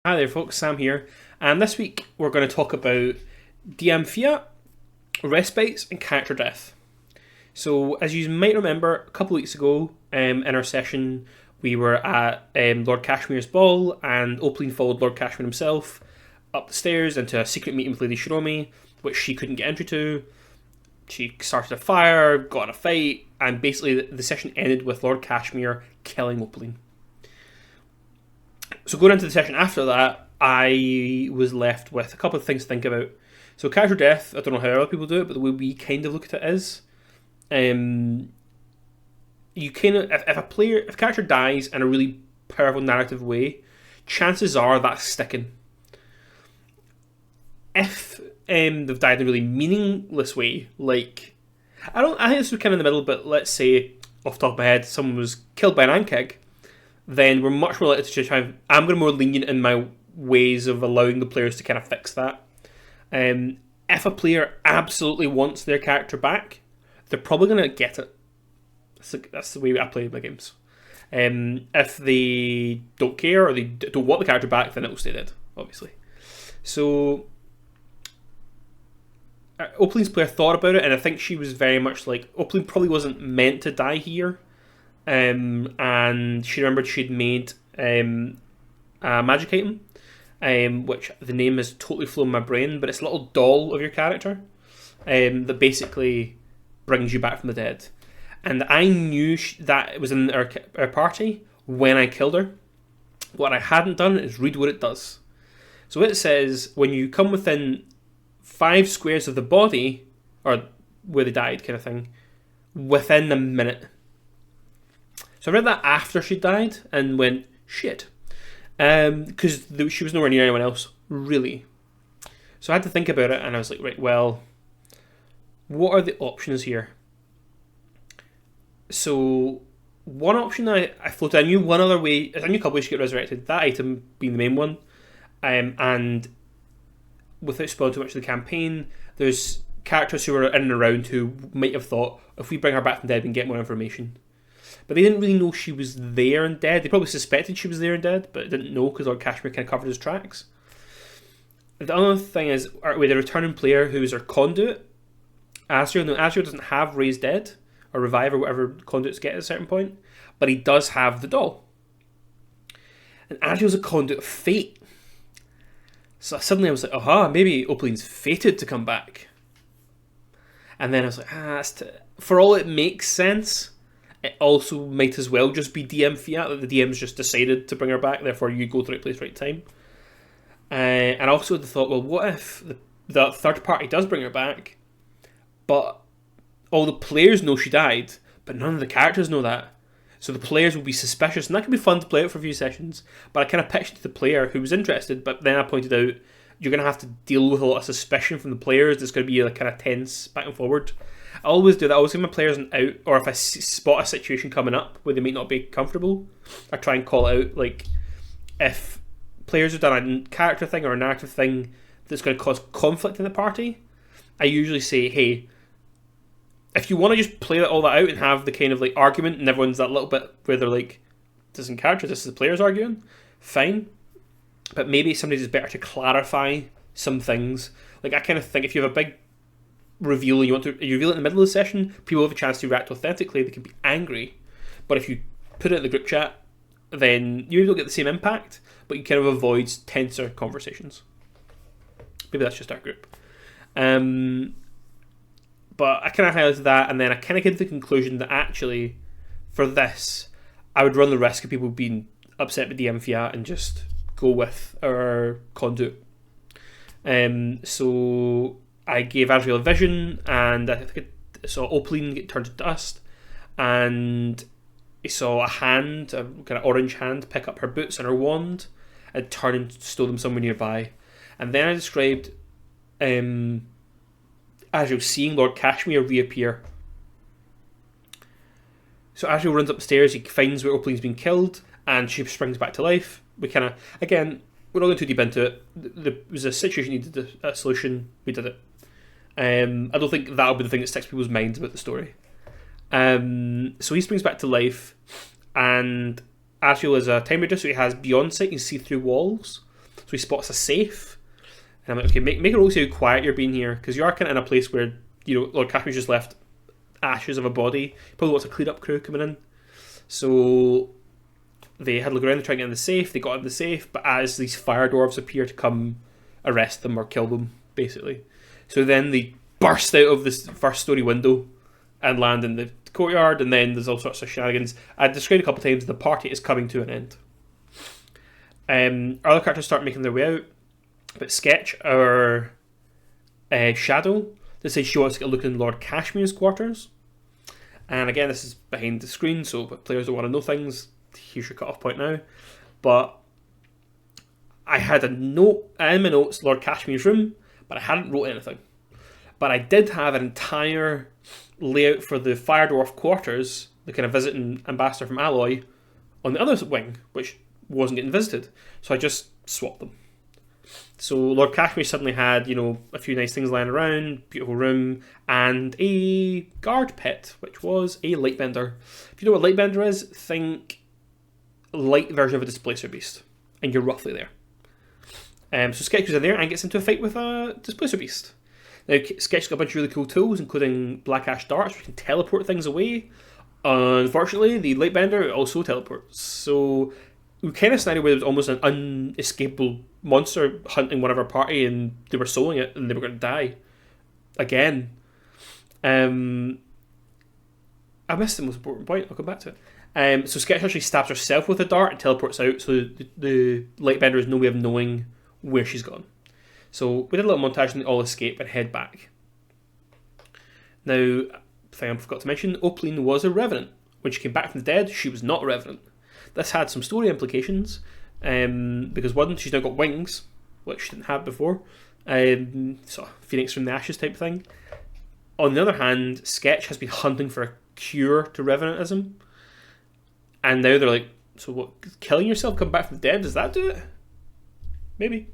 Hi there, folks. Sam here, and this week we're going to talk about DM Fiat, respites, and character death. So, as you might remember, a couple of weeks ago, in our session, we were at Lord Cashmere's ball, and Opaline followed Lord Cashmere himself up the stairs into a secret meeting with Lady Shiromi, which she couldn't get entry to. She started a fire, got in a fight, and basically the session ended with Lord Cashmere killing Opaline. So going into the session after that, I was left with a couple of things to think about. So character death, I don't know how other people do it, but the way we kind of look at it is, you kind of if a character dies in a really powerful narrative way, chances are that's sticking. If they've died in a really meaningless way, like I think this was kind of in the middle, but let's say off the top of my head, someone was killed by an ankeg, then we're much more likely to try. I'm going to be more lenient in my ways of allowing the players to kind of fix that. If a player absolutely wants their character back, they're probably going to get it. That's the way I play my games. If they don't care or they don't want the character back, then it will stay dead, obviously. So Opaline's player thought about it, and I think she was very much like, Opaline probably wasn't meant to die here. And she remembered she'd made a magic item, which the name has totally flown my brain, but it's a little doll of your character that basically brings you back from the dead. And I knew that it was in our party when I killed her. What I hadn't done is read what it does. So it says when you come within 5 squares of the body, or where they died, kind of thing, within a minute. So I read that after she died and went, shit. Because she was nowhere near anyone else, really. So I had to think about it, and I was like, right, well, what are the options here? So one option I floated, I knew one other way, I knew a couple ways to get resurrected, that item being the main one. And without spoiling too much of the campaign, there's characters who are in and around who might have thought, if we bring her back from dead, we can get more information. But they didn't really know she was there and dead. They probably suspected she was there and dead, but didn't know because Lord Cashmere kind of covered his tracks. The other thing is, with a returning player who is our conduit, Azrael. No, Azrael doesn't have Raise Dead or Revive or whatever conduits get at a certain point, but he does have the doll. And Azrael's a conduit of fate. So suddenly I was like, aha, maybe Opaline's fated to come back. And then I was like, for all it makes sense, it also might as well just be DM Fiat, that the DM's just decided to bring her back, therefore you go to the right place, right time. And I also thought, well, what if the third party does bring her back, but all the players know she died, but none of the characters know that. So the players will be suspicious, and that could be fun to play out for a few sessions, but I kind of pitched it to the player who was interested, but then I pointed out, you're going to have to deal with a lot of suspicion from the players. There's going to be a kind of tense back and forward. I always do that. I always give my players an out, or if I spot a situation coming up where they might not be comfortable, I try and call it out. Like, if players have done a character thing or a narrative thing that's going to cause conflict in the party, I usually say, hey, if you want to just play all that out and have the kind of like argument, and everyone's that little bit where they're like, this isn't character, this is the players arguing, fine. But maybe sometimes it's better to clarify some things. Like, I kind of think if you have a big reveal and you reveal it in the middle of the session, people have a chance to react authentically, they can be angry. But if you put it in the group chat, then you don't get the same impact, but you kind of avoid tenser conversations. Maybe that's just our group. But I kind of highlighted that, and then I kind of came to the conclusion that actually, for this, I would run the risk of people being upset with DM Fiat and just go with our conduit. So I gave Azrael a vision, and I think I saw Opaline get turned to dust, and he saw a hand, a kind of orange hand, pick up her boots and her wand and turn and stow them somewhere nearby. And then I described Azrael seeing Lord Cashmere reappear. So Azrael runs upstairs, he finds where Opaline's been killed, and she springs back to life. We kind of, again, we're not going too deep into it. There was a situation needed a solution, we did it. I don't think that'll be the thing that sticks people's minds about the story. So he springs back to life, and Azrael is a time reader, so he has beyond sight, he can see through walls. So he spots a safe, and I'm like, okay, make a roll see how quiet you're being here, because you are kind of in a place where, you know, Lord Cashmere's just left ashes of a body. Probably wants a clean up crew coming in. So they had a look around, they tried to get in the safe, they got in the safe, but as these fire dwarves appear to come arrest them or kill them, basically. So then they burst out of this first story window and land in the courtyard, and then there's all sorts of shenanigans. I described a couple of times, the party is coming to an end. Other characters start making their way out, but Sketch, our Shadow, decides she wants to get a look in Lord Cashmere's quarters. And again, this is behind the screen, so if players don't want to know things, here's your cut-off point now. But I had a note in my notes, Lord Cashmere's room, but I hadn't wrote anything. But I did have an entire layout for the Fire Dwarf quarters, the kind of visiting ambassador from Alloy, on the other wing, which wasn't getting visited. So I just swapped them. So Lord Cashmere suddenly had, you know, a few nice things lying around, beautiful room, and a guard pit, which was a lightbender. If you know what lightbender is, think light version of a displacer beast, and you're roughly there. So Sketch goes in there and gets into a fight with a displacer beast. Now Sketch's got a bunch of really cool tools, including black ash darts, which can teleport things away. Unfortunately, the lightbender also teleports. So we kind of scenario where there was almost an unescapable monster hunting one of our party, and they were soloing it, and they were going to die again. I missed the most important point. I'll come back to it. So Sketch actually stabs herself with a dart and teleports out, so the lightbender has no way of knowing where she's gone. So we did a little montage and they all escape and head back. Now, thing I forgot to mention, Opaline was a revenant. When she came back from the dead, she was not a revenant. This had some story implications, because one, she's now got wings, which she didn't have before, so Phoenix from the Ashes type thing. On the other hand, Sketch has been hunting for a cure to revenantism, and now they're like, so what, killing yourself, come back from the dead, does that do it? Maybe.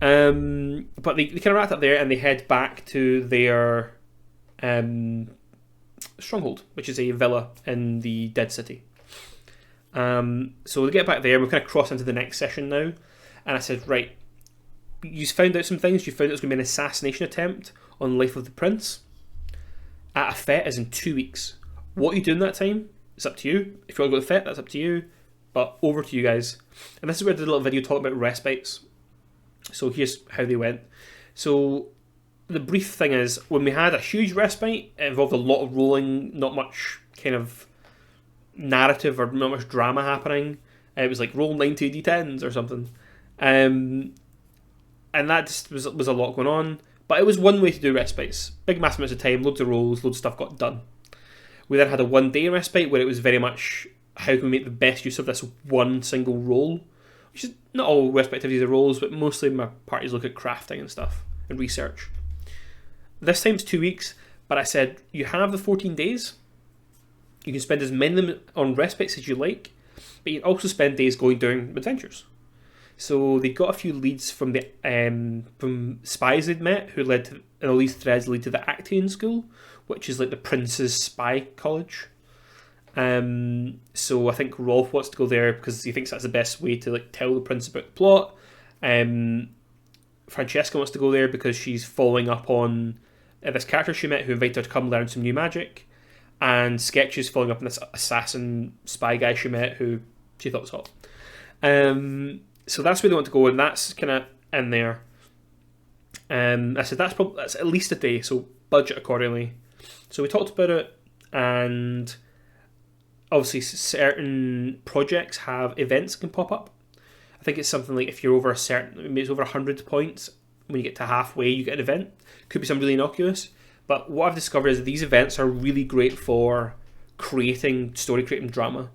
But they kind of wrap up there and they head back to their stronghold, which is a villa in the Dead City. So we get back there, we're kind of cross into the next session now, and I said, right, you found out some things, you found out it was going to be an assassination attempt on the life of the prince at a fete is in 2 weeks. What are you doing that time? It's up to you. If you want to go to the fete, that's up to you, but over to you guys. And this is where I did a little video talking about respites. So here's how they went. So the brief thing is, when we had a huge respite, it involved a lot of rolling, not much kind of narrative or not much drama happening. It was like roll 90 d10s or something, and that just was a lot going on. But it was one way to do respites. Big massive amounts of time, loads of rolls, loads of stuff got done. We then had a 1 day respite where it was very much how can we make the best use of this one single roll, which is not all respite activities are rolls, but mostly my parties look at crafting and stuff and research. This time's 2 weeks, but I said you have the 14 days. You can spend as many of them on respites as you like, but you can also spend days going doing adventures. So they got a few leads from the from spies they'd met, who led to, and all these threads lead to the Actaeon School, which is like the prince's spy college. So I think Rolf wants to go there because he thinks that's the best way to like tell the prince about the plot. Francesca wants to go there because she's following up on this character she met who invited her to come learn some new magic. And Sketch is following up on this assassin spy guy she met who she thought was hot. So that's where they want to go, and that's kind of in there. I said that's at least a day, so budget accordingly. So we talked about it, and obviously certain projects have events that can pop up. I think it's something like if you're over a certain, maybe it's over 100 points, when you get to halfway you get an event. Could be something really innocuous. But what I've discovered is that these events are really great for creating drama.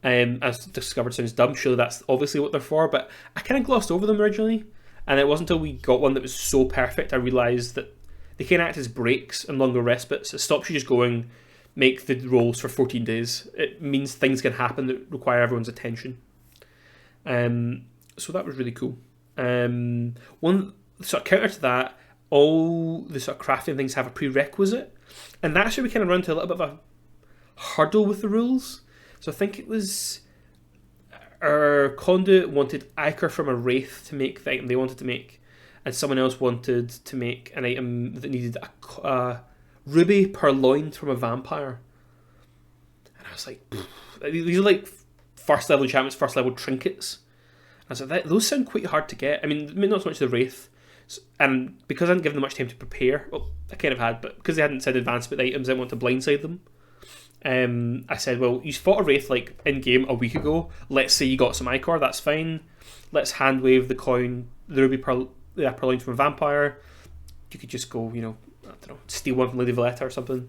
As discovered sounds dumb, surely that's obviously what they're for, but I kind of glossed over them originally, and it wasn't until we got one that was so perfect I realised that they can act as breaks and longer respites. It stops you just going, make the rolls for 14 days. It means things can happen that require everyone's attention. So that was really cool. One sort of counter to that, all the sort of crafting things have a prerequisite, and that's where we kind of run into a little bit of a hurdle with the rules. So I think it was our conduit wanted ichor from a wraith to make the item they wanted to make, and someone else wanted to make an item that needed a ruby purloined from a vampire. And I was like, these are like first level enchantments, first level trinkets. I was like, those sound quite hard to get. I mean, not so much the wraith, and because I hadn't given them much time to prepare, well, I kind of had, but because they hadn't said advanced with items, I didn't want to blindside them. I said, well, you fought a wraith like in game a week ago. Let's say you got some ichor, that's fine. Let's hand wave the coin, the ruby purloined from a vampire. You could just go, I don't know, steal one from Lady Valletta or something,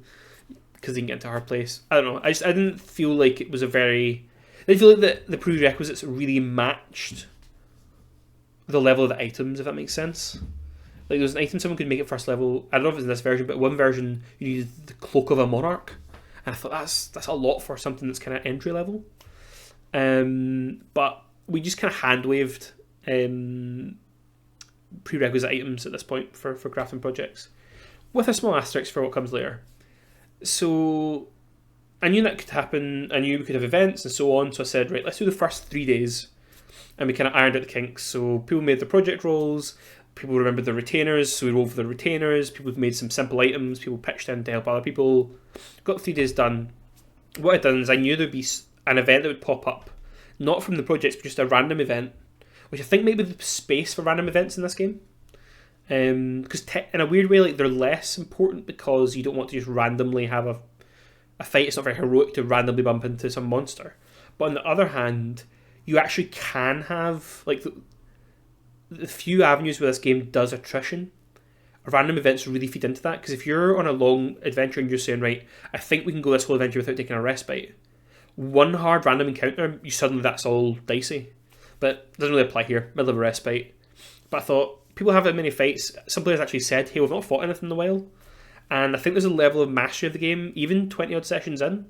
because they can get into her place. I don't know. I didn't feel like it was I didn't feel like the prerequisites really matched the level of the items, if that makes sense. Like, there was an item someone could make it first level. I don't know if it's in this version, but one version you needed the cloak of a monarch. And I thought that's a lot for something that's kind of entry level. But we just kind of hand waved prerequisite items at this point for crafting projects, with a small asterisk for what comes later. So I knew that could happen. I knew we could have events and so on. So I said, right, let's do the first 3 days, and we kind of ironed out the kinks. So people made their project roles. People remembered their retainers, so we rolled for the retainers. People made some simple items. People pitched in to help other people. Got 3 days done. What I'd done is I knew there'd be an event that would pop up, not from the projects, but just a random event, which I think maybe the space for random events in this game. Because in a weird way, like, they're less important because you don't want to just randomly have a fight. It's not very heroic to randomly bump into some monster. But on the other hand, you actually can have, like, the few avenues where this game does attrition. Random events really feed into that, because if you're on a long adventure and you're saying, right, I think we can go this whole adventure without taking a respite, one hard random encounter, that's all dicey. But it doesn't really apply here, middle of a respite. But I thought, people have that many fights. Some players actually said, hey, we've not fought anything in a while. And I think there's a level of mastery of the game, even 20 odd sessions in,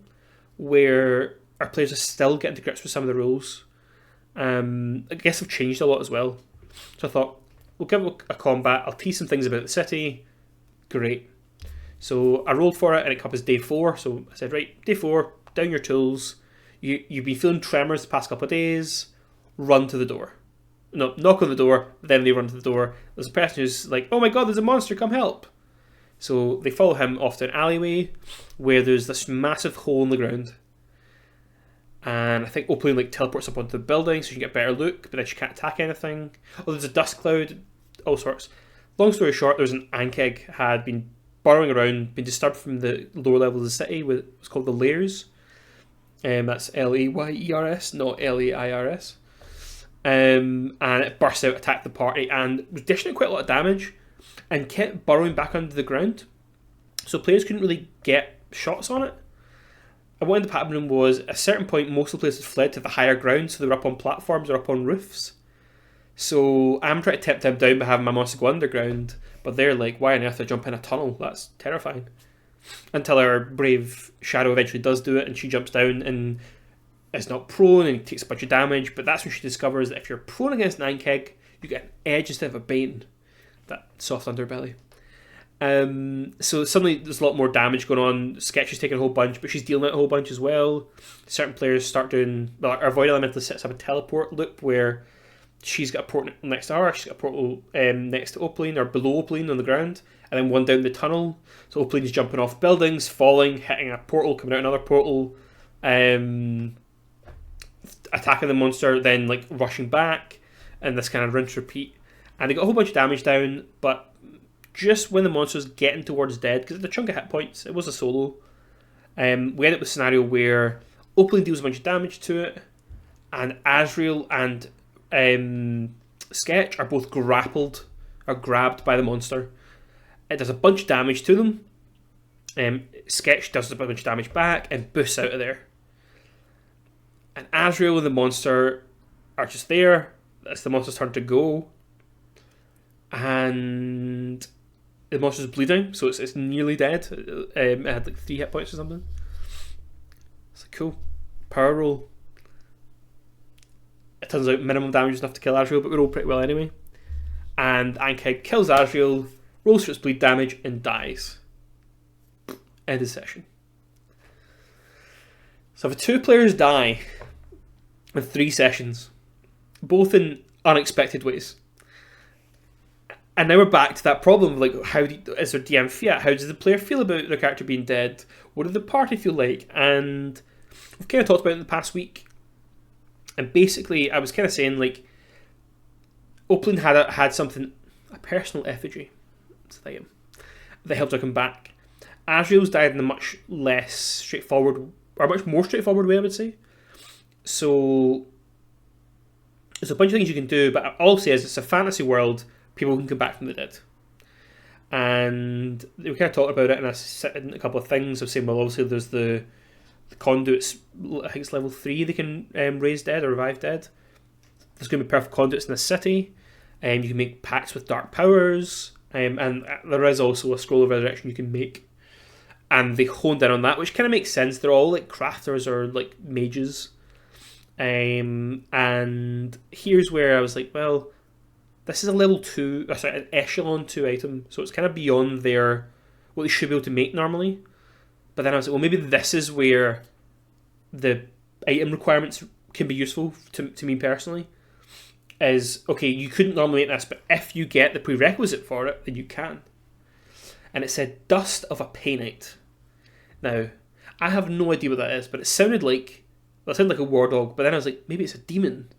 where our players are still getting to grips with some of the rules. I guess they've changed a lot as well. So I thought, we'll give it a combat. I'll tease some things about the city. Great. So I rolled for it, and it comes day 4. So I said, right, day 4, down your tools. You've been feeling tremors the past couple of days. Run to the door. No, knock on the door. Then they run to the door. There's a person who's like, oh my god, there's a monster, come help. So they follow him off to an alleyway where there's this massive hole in the ground. And I think Opaline like teleports up onto the building so you can get a better look, but then she can't attack anything. Oh, there's a dust cloud, all sorts. Long story short, there's an Ankeg had been burrowing around, been disturbed from the lower levels of the city with what's called the Layers. That's L-A-Y-E-R-S, not L-A-I-R-S. And it burst out, attacked the party, and was dishing out quite a lot of damage, and kept burrowing back under the ground. So players couldn't really get shots on it. And what ended up happening was, at a certain point, most of the players had fled to the higher ground, so they were up on platforms or up on roofs. So I'm trying to tip them down by having my monster go underground, but they're like, why on earth I jump in a tunnel? That's terrifying. Until our brave Shadow eventually does do it, and she jumps down and is not prone and takes a bunch of damage, but that's when she discovers that if you're prone against an Ankeg, you get an edge instead of a bane. That soft underbelly. So suddenly there's a lot more damage going on. Sketch is taking a whole bunch, but she's dealing out a whole bunch as well. Certain players start doing, well, our Void Elemental sets up a teleport loop where she's got a portal next to her, she's got a portal next to Opaline, or below Opaline on the ground, and then one down the tunnel. So Opaline's jumping off buildings, falling, hitting a portal, coming out another portal, attacking the monster, then like rushing back, and this kind of rinse repeat. And they got a whole bunch of damage down, but just when the monster's getting towards dead, because it's a chunk of hit points, it was a solo, we end up with a scenario where Opaline deals a bunch of damage to it, and Azrael and Sketch are both grappled or grabbed by the monster. It does a bunch of damage to them. Sketch does a bunch of damage back and boosts out of there. And Azrael and the monster are just there. It's the monster's turn to go. And the monster's bleeding, so it's nearly dead. It had like 3 hit points or something. It's like, cool. Power roll. It turns out minimum damage is enough to kill Azrael, but we roll pretty well anyway. And Ankeg kills Azrael, rolls for its bleed damage, and dies. End of session. So if 2 players die, in 3 sessions, both in unexpected ways. And now we're back to that problem of, like, is there DM Fiat? How does the player feel about their character being dead? What did the party feel like? And we've kind of talked about it in the past week. And basically, I was kind of saying, like, Oakland had something, a personal effigy, that helped her come back. Asriel's died in a much less straightforward, or a much more straightforward way, I would say. So there's a bunch of things you can do, but all I'll say is it's a fantasy world. People can come back from the dead. And we kind of talked about it, and I said in a couple of things. I was saying, well, obviously there's the conduits. I think it's level 3 they can raise dead or revive dead. There's going to be perfect conduits in the city. You can make pacts with dark powers. And there is also a scroll of resurrection you can make. And they honed in on that, which kind of makes sense. They're all like crafters or like mages. And here's where I was like, well, this is a level 2, sorry, an echelon 2 item, so it's kind of beyond what they should be able to make normally. But then I was like, well, maybe this is where the item requirements can be useful to me personally. Is, okay, you couldn't normally make this, but if you get the prerequisite for it, then you can. And it said Dust of a Pay Knight. Now, I have no idea what that is, but it sounded like a war dog, but then I was like, maybe it's a demon.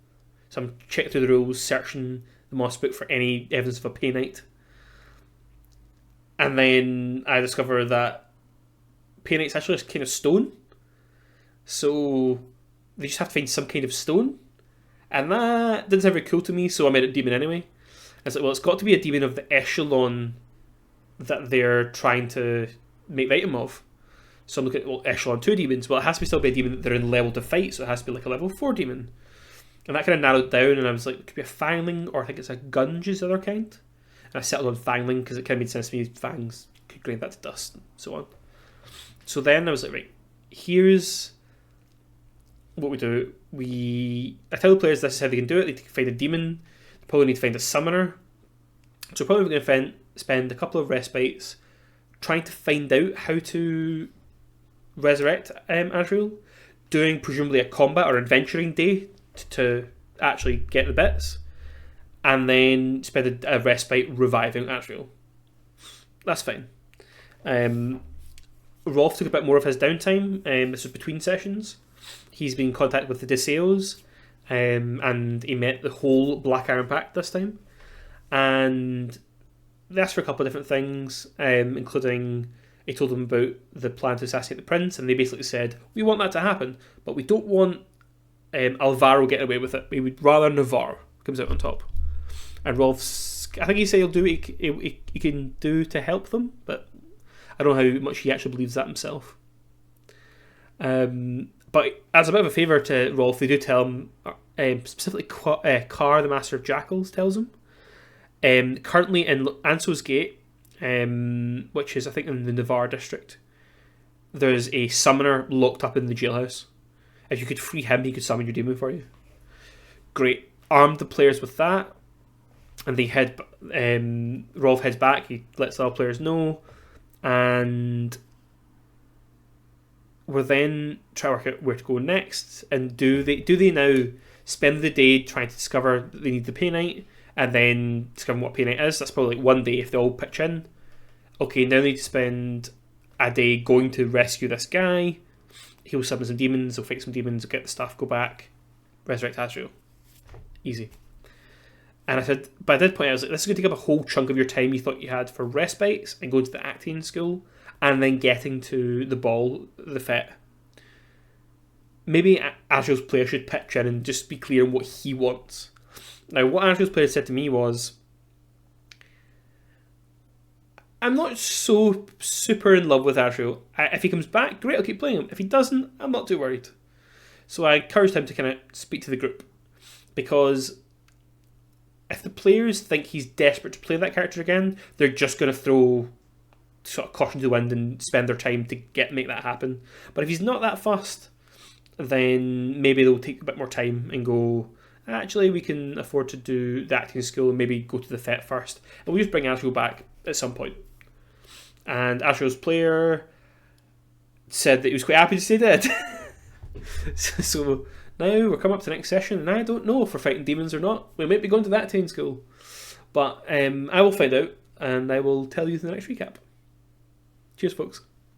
So I'm checking through the rules, searching the Moss book for any evidence of a Pay Knight. And then I discover that Pay Knight's actually a kind of stone. So they just have to find some kind of stone. And that didn't sound very cool to me, so I made it demon anyway. I was like, well, it's got to be a demon of the echelon that they're trying to make the item of. So I'm looking at, well, echelon 2 demons. Well, it has to still be a demon that they're in level to fight, so it has to be like a level 4 demon. And that kind of narrowed down, and I was like, it could be a Fangling, or I think it's a Gunge is the other kind. And I settled on Fangling because it kind of made sense to me. Fangs could grind that to dust, and so on. So then I was like, right, here's what we do. I tell the players this is how they can do it. They can find a demon. They probably need to find a summoner. So we're probably going to spend a couple of respites trying to find out how to resurrect Asriel, doing presumably a combat or adventuring day to actually get the bits, and then spend a respite reviving Asriel. That's fine. Rolf took a bit more of his downtime. This was between sessions. He's been in contact with the Deseos, and he met the whole Black Iron Pact this time. And they asked for a couple of different things, including he told them about the plan to assassinate the prince, and they basically said, we want that to happen, but we don't want Alvaro getting away with it. We would rather Navarre comes out on top. And Rolf's, I think he said he'll do what he can do to help them, but I don't know how much he actually believes that himself. But as a bit of a favour to Rolf, they do tell him, specifically Carr, the Master of Jackals, tells him, currently in Anso's Gate, which is I think in the Navarre district, there's a summoner locked up in the jailhouse. If you could free him, he could summon your demon for you. Great. Armed the players with that, and they head. Rolf heads back. He lets the other players know, and we're then trying to work out where to go next. And do they now spend the day trying to discover that they need the Pay Knight, and then discovering what Pay Knight is? That's probably like one day if they all pitch in. Okay, now they need to spend a day going to rescue this guy. He'll summon some demons, he'll fight some demons, he'll get the stuff, go back, resurrect Asriel. Easy. And I said, but I did point out, I was like, this is going to take up a whole chunk of your time you thought you had for respites and going to the acting school and then getting to the ball, the fet. Maybe Asriel's player should pitch in and just be clear on what he wants. Now, what Asriel's player said to me was, I'm not so super in love with Asriel. If he comes back, great, I'll keep playing him. If he doesn't, I'm not too worried. So I encouraged him to kind of speak to the group. Because if the players think he's desperate to play that character again, they're just going to throw sort of caution to the wind and spend their time to make that happen. But if he's not that fussed, then maybe they'll take a bit more time and go, actually, we can afford to do the acting school and maybe go to the fet first. And we'll just bring Asriel back at some point. And Asriel's player said that he was quite happy to stay dead. So Now we're coming up to the next session, and I don't know if we're fighting demons or not. We might be going to that in school, but I will find out, and I will tell you in the next recap. Cheers, folks.